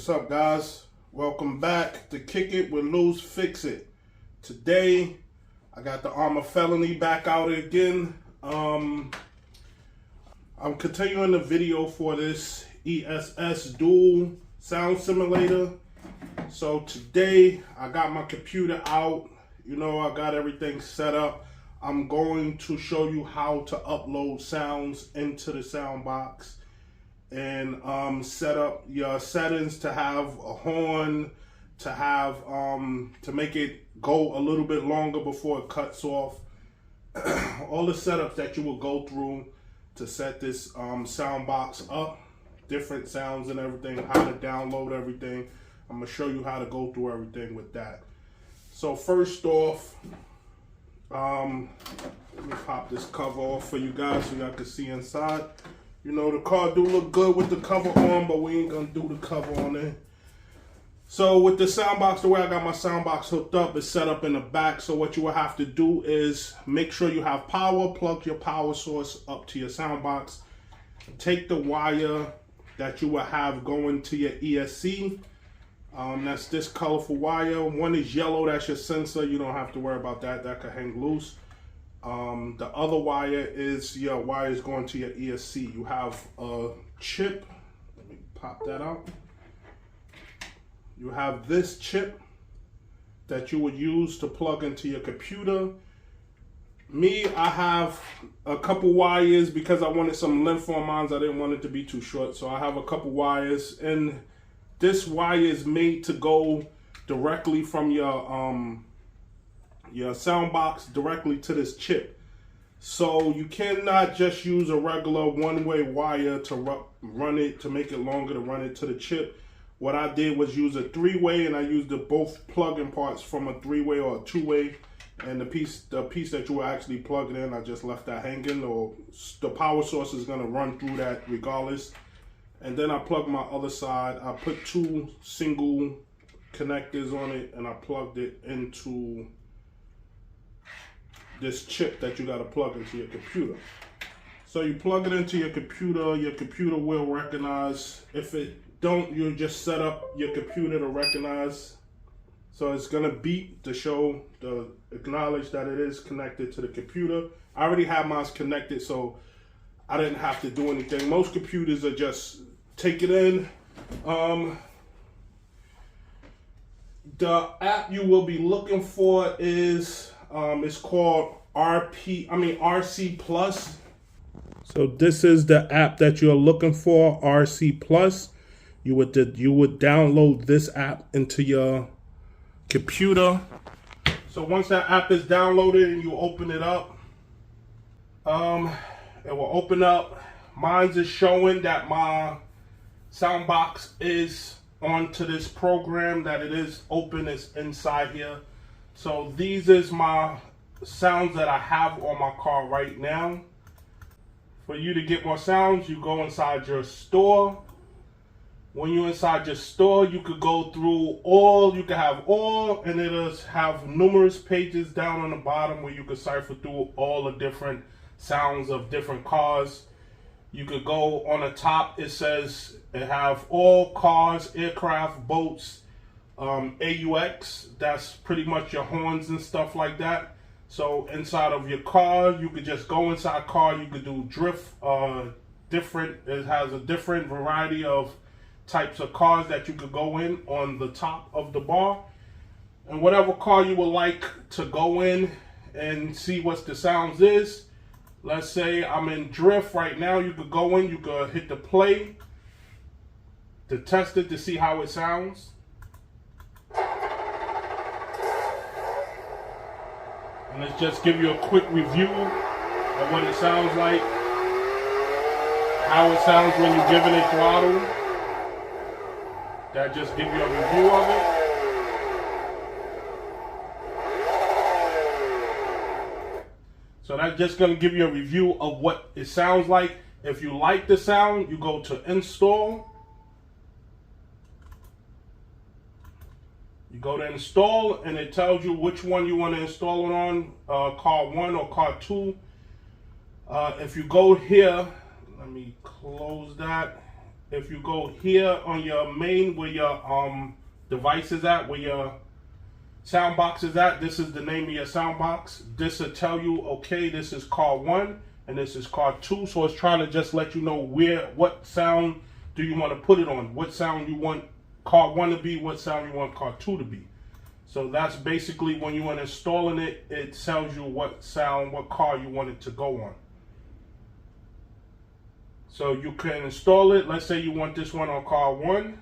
What's up, guys? Welcome back to Kick It with Lose Fix It. Today, I got the Arrma Felony back out again. I'm continuing the video for this ESS dual sound simulator. So today, I got my computer out. You know, I got everything set up. I'm going to show you how to upload sounds into the sound box and set up your settings to have a horn, to have to make it go a little bit longer before it cuts off. All the setups that you will go through to set this sound box up, different sounds and everything, how to download everything. I'm gonna show you how to go through everything with that. So first off, let me pop this cover off for you guys so y'all can see inside. You know, the car do look good with the cover on, but we ain't gonna do the cover on it. So with the sound box, the way I got my sound box hooked up is set up in the back. So what you will have to do is make sure you have power, plug your power source up to your sound box. Take the wire that you will have going to your ESC. That's this colorful wire. One is yellow, that's your sensor. You don't have to worry about that, that could hang loose. The other wire is your wires going to your ESC. You have a chip. Let me pop that out. You have this chip that you would use to plug into your computer. Me, I have a couple wires because I wanted some length on mine. I didn't want it to be too short, so I have a couple wires. And this wire is made to go directly from your sound box directly to this chip. So you cannot just use a regular one-way wire to run it, to make it longer, to run it to the chip. What I did was use a three-way, and I used the both plug-in parts from a three-way or a two-way. And the piece that you will actually plug it in, I just left that hanging, or the power source is gonna run through that regardless. And then I plug my other side. I put two single connectors on it, and I plugged it into this chip that you got to plug into your computer. So you plug it into your computer will recognize. If it don't, you just set up your computer to recognize. So it's gonna beep to show, to acknowledge that it is connected to the computer. I already have mine connected, so I didn't have to do anything. Most computers are just take it in. The app you will be looking for is it's called RC Plus. So this is the app that you're looking for, RC Plus. You would download this app into your computer. So once that app is downloaded and you open it up, it will open up. Mine's is showing that my sound box is onto this program, that it is open, it's inside here. So these is my sounds that I have on my car right now. For you to get more sounds, you go inside your store. When you're inside your store, you could go through all, you could have all, and it'll have numerous pages down on the bottom where you could cipher through all the different sounds of different cars. You could go on the top, it says it have all cars, aircraft, boats, AUX, that's pretty much your horns and stuff like that. So inside of your car, you could just go inside car, you could do drift, it has a different variety of types of cars that you could go in on the top of the bar. And whatever car you would like to go in and see what the sounds is. Let's say I'm in drift right now, you could go in, you could hit the play to test it to see how it sounds. And let's just give you a quick review of what it sounds like, how it sounds when you're giving it throttle. That just gives you a review of it. So that's just going to give you a review of what it sounds like. If you like the sound, you go to install. You go to install, and it tells you which one you want to install it on, car 1 or car 2. If you go here, let me close that. if you go here on your main where your device is at, where your sound box is at, this is the name of your sound box. This will tell you, okay, this is card 1 and this is card 2. So it's trying to just let you know what sound do you want to put it on, what sound you want card 1 to be, what sound you want card 2 to be. So that's basically when you are installing it, it tells you what sound, what card you want it to go on. So you can install it. Let's say you want this one on card 1.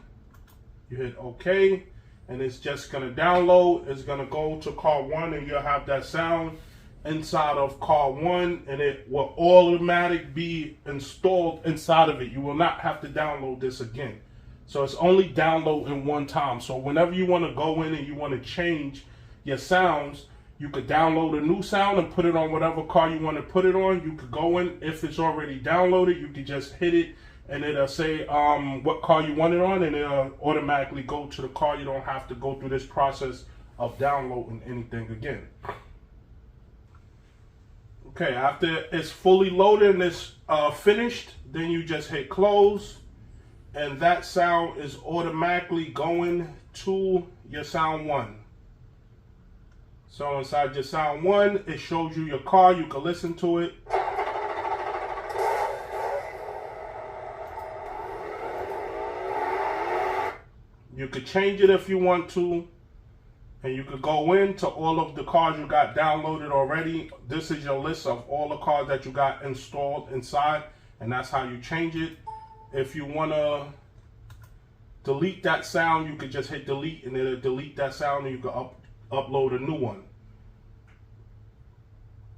You hit OK, and it's just going to download. It's going to go to card 1, and you'll have that sound inside of card 1, and it will automatically be installed inside of it. You will not have to download this again. So it's only download in one time. So whenever you want to go in and you want to change your sounds, you could download a new sound and put it on whatever car you want to put it on. You could go in, if it's already downloaded, you could just hit it and it'll say what car you want it on, and it'll automatically go to the car. You don't have to go through this process of downloading anything again. Okay, after it's fully loaded and it's finished, then you just hit close. And that sound is automatically going to your sound 1. So inside your sound 1, it shows you your car. You can listen to it. You could change it if you want to. And you could go into all of the cars you got downloaded already. This is your list of all the cars that you got installed inside. And that's how you change it. If you want to delete that sound, you could just hit delete and it'll delete that sound, and you can upload a new one.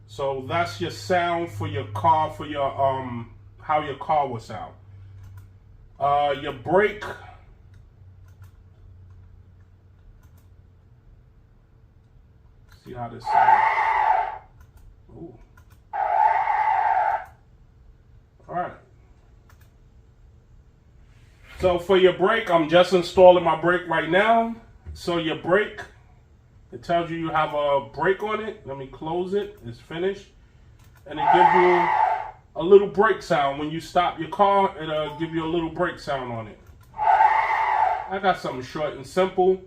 So that's your sound for your car, for your how your car will sound. Your brake. See how this sounds. Ooh. All right. So for your brake, I'm just installing my brake right now. So your brake, it tells you have a brake on it. Let me close it. It's finished. And it gives you a little brake sound. When you stop your car, it'll give you a little brake sound on it. I got something short and simple.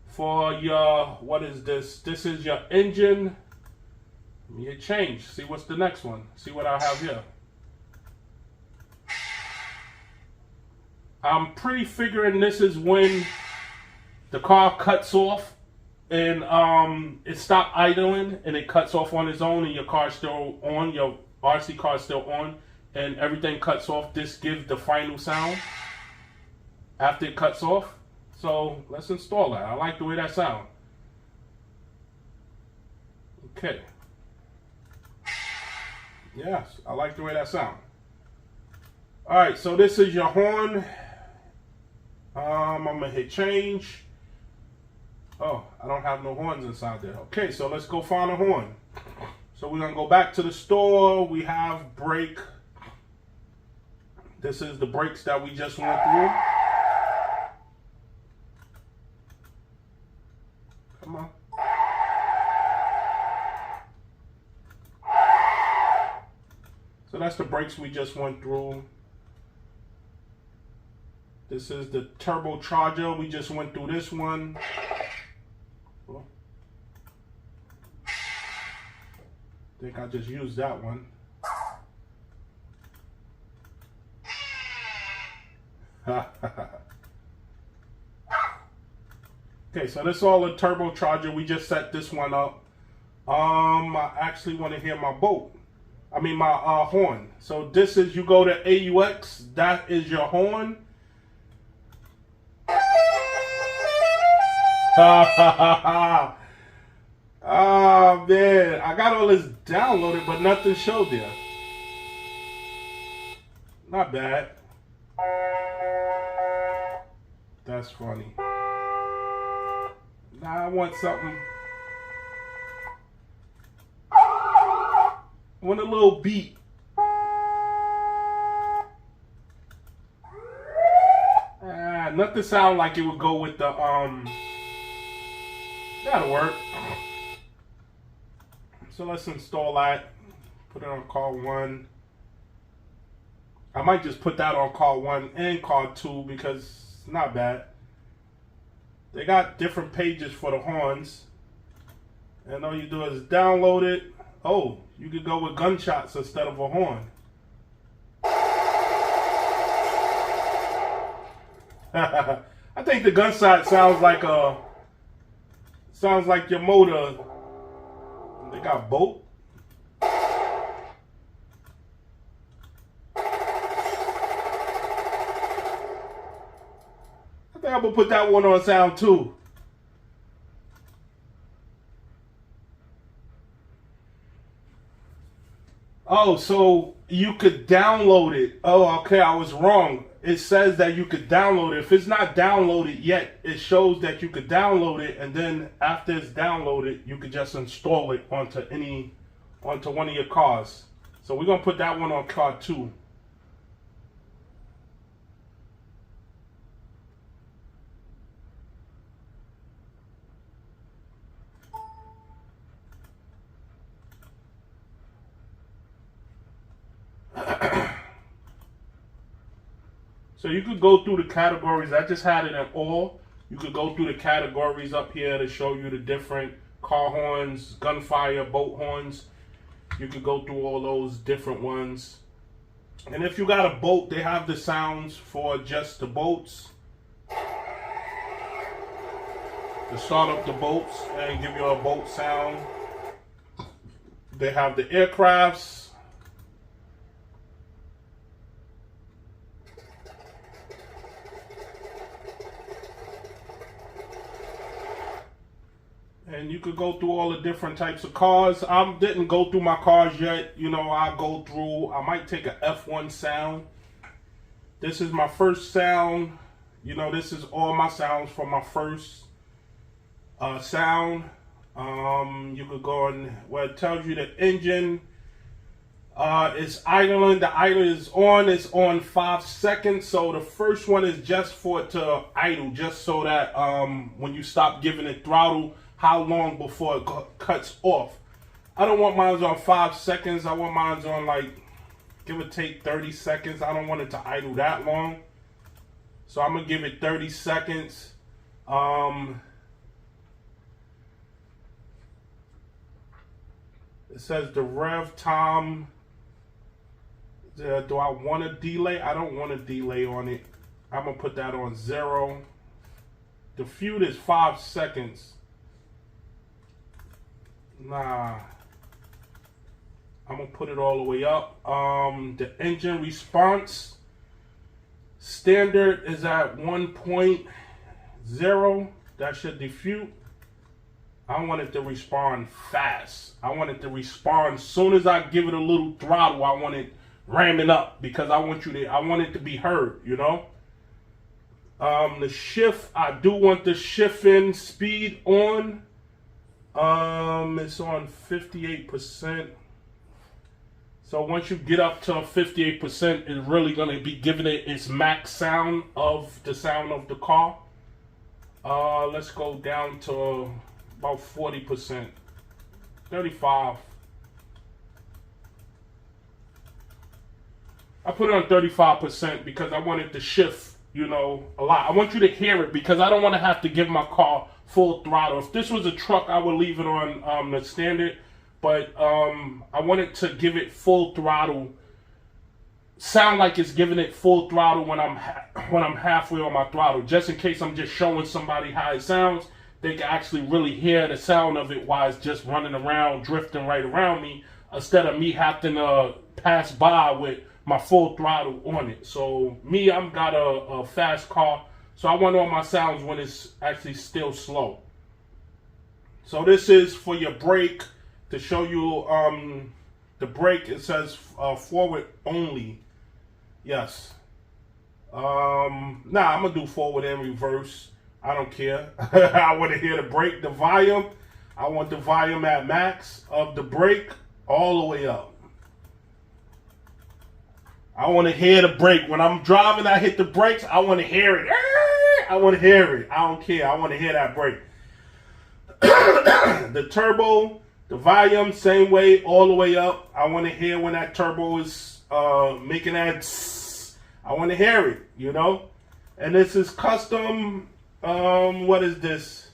For your, what is this? This is your engine. Let me hit change. See what's the next one. See what I have here. I'm pretty figuring this is when the car cuts off and it stopped idling and it cuts off on its own, and your car's still on, your RC car is still on, and everything cuts off. This gives the final sound after it cuts off. So let's install that. I like the way that sounds. Okay. Yes, I like the way that sounds. All right, so this is your horn. I'm gonna hit change. Oh, I don't have no horns inside there. Okay, so let's go find a horn. So we're gonna go back to the store. We have brake. This is the brakes that we just went through. Come on. So that's the brakes we just went through. This is the turbocharger. We just went through this one. I think I just used that one. Okay, so this is all the turbocharger. We just set this one up. I actually want to hear my my horn. So this is, you go to AUX, that is your horn. Oh man, I got all this downloaded, but nothing showed there. Not bad. That's funny. Now I want something. I want a little beat. Nothing sound like it would go with the that'll work. So let's install that. Put it on call 1. I might just put that on card 1 and card 2 because it's not bad. They got different pages for the horns. And all you do is download it. Oh, you could go with gunshots instead of a horn. I think the gunshot sounds like your motor. They got bolt. I think I'm gonna put that one on sound too. Oh, so you could download it. Oh, okay, I was wrong. It says that you could download it. If it's not downloaded yet, it shows that you could download it, and then after it's downloaded, you could just install it onto one of your cars. So we're gonna put that one on car 2. So you could go through the categories. I just had it in all. You could go through the categories up here to show you the different car horns, gunfire, boat horns. You could go through all those different ones. And if you got a boat, they have the sounds for just the boats. To start up the boats and give you a boat sound. They have the aircrafts. And you could go through all the different types of cars. I didn't go through my cars yet. You know, I'll go through. I might take a F1 sound. This is my first sound. You know, this is all my sounds from my first sound. You could go and where it tells you the engine is idling. The idle is on. It's on 5 seconds. So the first one is just for it to idle, just so that when you stop giving it throttle, how long before it cuts off. I don't want mine on 5 seconds. I want mine on like, give or take 30 seconds. I don't want it to idle that long. So I'm gonna give it 30 seconds. It says the rev time. Do I want a delay? I don't want a delay on it. I'm gonna put that on 0. The feud is 5 seconds. Nah, I'm gonna put it all the way up. The engine response standard is at 1.0. That should defute. I want it to respond fast. I want it to respond as soon as I give it a little throttle. I want it ramming up because I want it to be heard, you know. The shift, I do want the shifting speed on. It's on 58%. So once you get up to 58%, it's really going to be giving it its max sound of the sound of the car. Let's go down to about 40%. 35. I put it on 35% because I want it to shift, you know, a lot. I want you to hear it because I don't want to have to give my car full throttle. If this was a truck, I would leave it on the standard, but I want it to give it full throttle, sound like it's giving it full throttle when I'm halfway on my throttle, just in case I'm just showing somebody how it sounds. They can actually really hear the sound of it while it's just running around, drifting right around me, instead of me having to pass by with my full throttle on it. So me, I've got a fast car. So I want all my sounds when it's actually still slow. So this is for your brake to show you the brake. It says forward only. Yes. I'm gonna do forward and reverse. I don't care. I want to hear the brake, the volume. I want the volume at max of the brake all the way up. I want to hear the brake. When I'm driving, I hit the brakes. I want to hear it. I want to hear it. I don't care. I want to hear that brake. The turbo, the volume, same way, all the way up. I want to hear when that turbo is making that. I want to hear it, you know. And this is custom. What is this?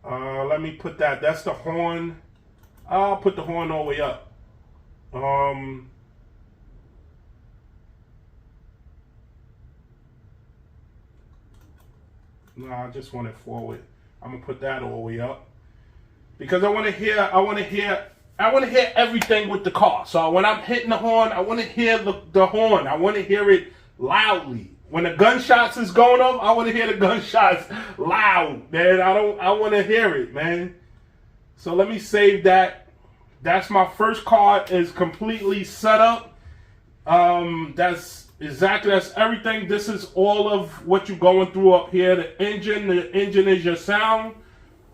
Let me put that. That's the horn. I'll put the horn all the way up. No, I just want it forward. I'm gonna put that all the way up because I want to hear everything with the car. So when I'm hitting the horn, I want to hear the horn. I want to hear it loudly. When the gunshots is going off, I want to hear the gunshots loud, man. I want to hear it, man. So let me save that. That's my first car is completely set up. That's everything. This is all of what you're going through up here. The engine is your sound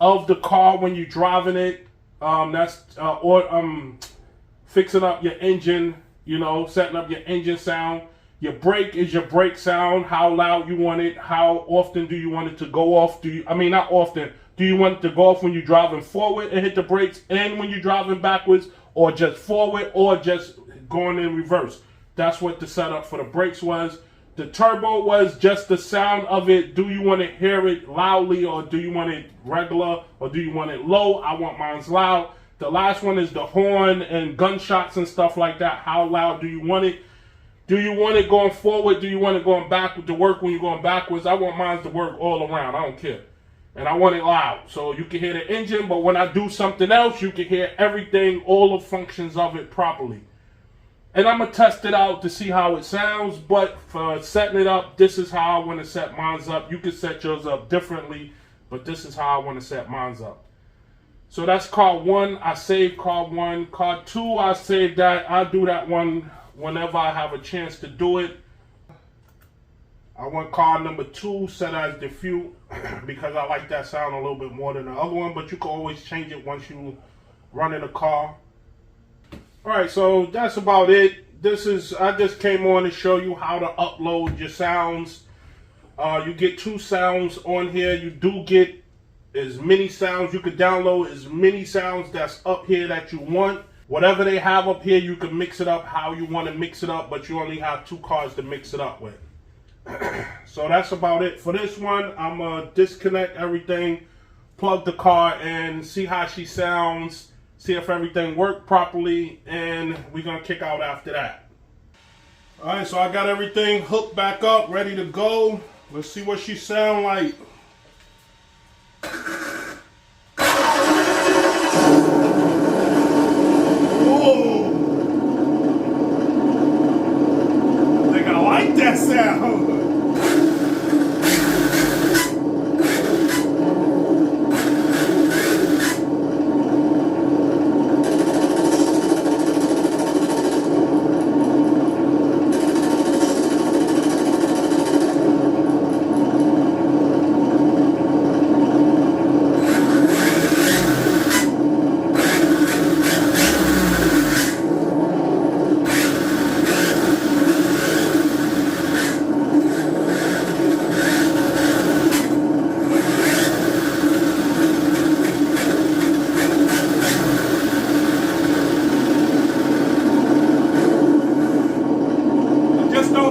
of the car when you're driving it. Fixing up your engine, you know, setting up your engine sound. Your brake is your brake sound, how loud you want it, how often do you want it to go off? Not often. Do you want it to go off when you're driving forward and hit the brakes and when you're driving backwards, or just forward, or just going in reverse? That's what the setup for the brakes was. The turbo was just the sound of it. Do you want to hear it loudly, or do you want it regular, or do you want it low? I want mine's loud. The last one is the horn and gunshots and stuff like that. How loud do you want it? Do you want it going forward? Do you want it going backward to work when you're going backwards? I want mine to work all around. I don't care. And I want it loud. So you can hear the engine, but when I do something else, you can hear everything, all the functions of it properly. And I'm going to test it out to see how it sounds. But for setting it up, this is how I want to set mine up. You can set yours up differently, but this is how I want to set mine up. So that's car 1. I saved car 1. Car 2, I saved that. I'll do that one whenever I have a chance to do it. I want car number 2 set as diffuse because I like that sound a little bit more than the other one, but you can always change it once you run in the car. Alright, so that's about it. I just came on to show you how to upload your sounds. You get 2 sounds on here. You do get as many sounds. You can download as many sounds that's up here that you want. Whatever they have up here, you can mix it up how you want to mix it up, but you only have 2 cars to mix it up with. So that's about it for this one. I'm going to disconnect everything, plug the car, and see how she sounds, see if everything worked properly, and we're going to kick out after that. Alright, so I got everything hooked back up, ready to go. Let's see what she sound like. That sound.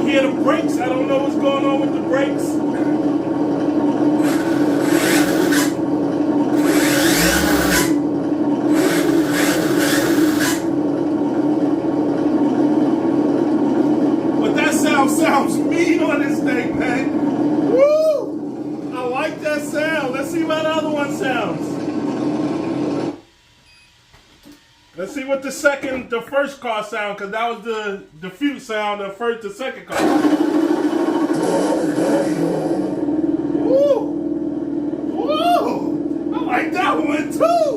Hear the brakes. I don't know what's going on with the brakes. But that sounds mean on this thing, man. Woo! I like that sound. Let's see how the other one sounds. Let's see what the first car sound, because that was the diffuse sound, the second car. Woo! Woo! I like that one too!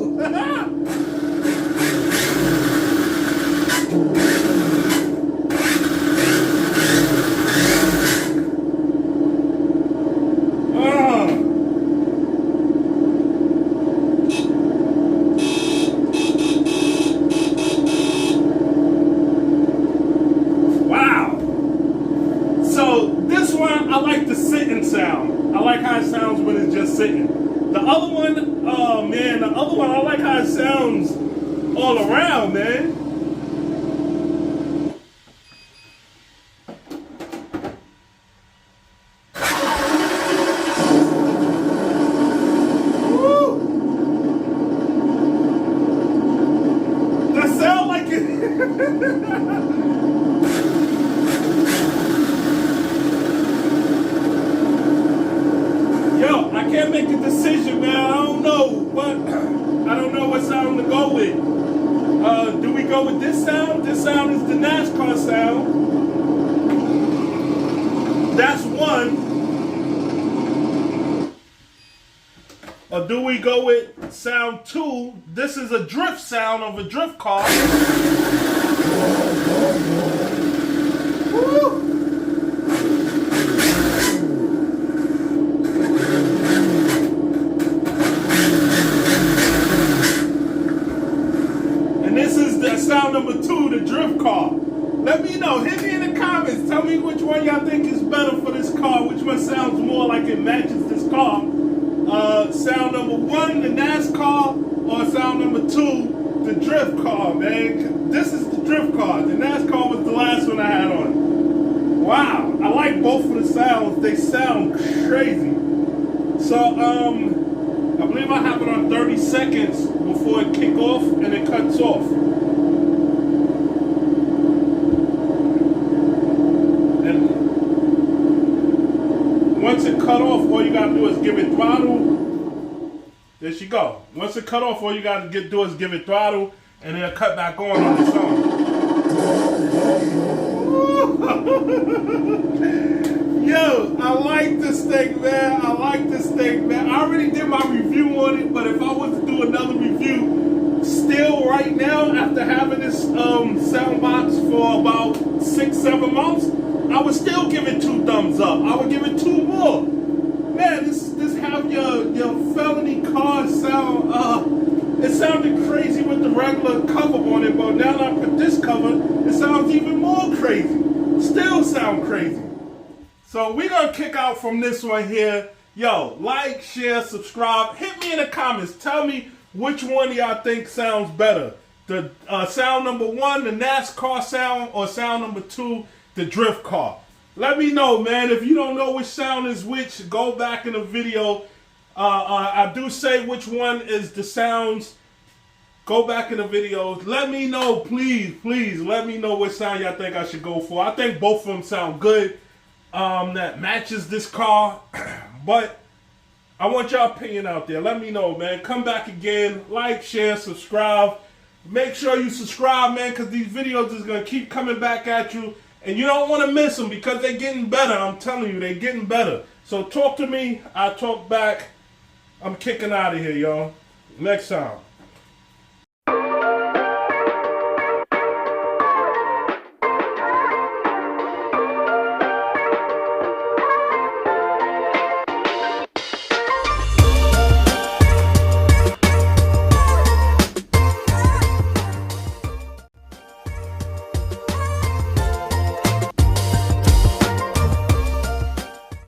I like the sitting sound. I like how it sounds when it's just sitting. The other one, oh man, I like how it sounds all around, man. Yo, I can't make a decision, man. I don't know what sound to go with. Do we go with this sound? This sound is the NASCAR sound. That's one. Or do we go with sound 2? This is a drift sound of a drift car. Woo! And this is the sound number 2, the drift car. Let me know. Hit me in the comments. Tell me which one y'all think is better for this car. Which one sounds more like it matches this car. Sound number 1, the NASCAR, or sound number 2, the drift car, man. This is the drift car. The NASCAR was the last one I had on. Wow, I like both of the sounds. They sound crazy. So, I believe I have it on 30 seconds before it kicks off and it cuts off. And once it cut off, all you gotta do is give it throttle. There she go. Once it cut off, all you gotta do is give it throttle, and it'll cut back on its own. Yo, I like this thing, man. I like this thing, man. I already did my review on it, but if I was to do another review, still right now, after having this sound box for about 6-7 months, I would still give it 2 thumbs up. I would give it 2 more. Man, this have your Felony car sound. It sounded crazy with the regular cover on it, but now that I put this cover, it sounds even more crazy. Still sound crazy. So we're gonna kick out from this one here. Yo, like, share, subscribe. Hit me in the comments. Tell me which one y'all think sounds better. The sound number 1, the NASCAR sound, or sound number 2, the drift car. Let me know, man. If you don't know which sound is which, go back in the video. I do say which one is the sounds. Go back in the videos. Let me know, please, please. Let me know what sound y'all think I should go for. I think both of them sound good. That matches this car. But I want y'all opinion out there. Let me know, man. Come back again. Like, share, subscribe. Make sure you subscribe, man, because these videos is going to keep coming back at you. And you don't want to miss them because they're getting better. I'm telling you, they're getting better. So talk to me. I talk back. I'm kicking out of here, y'all. Next time.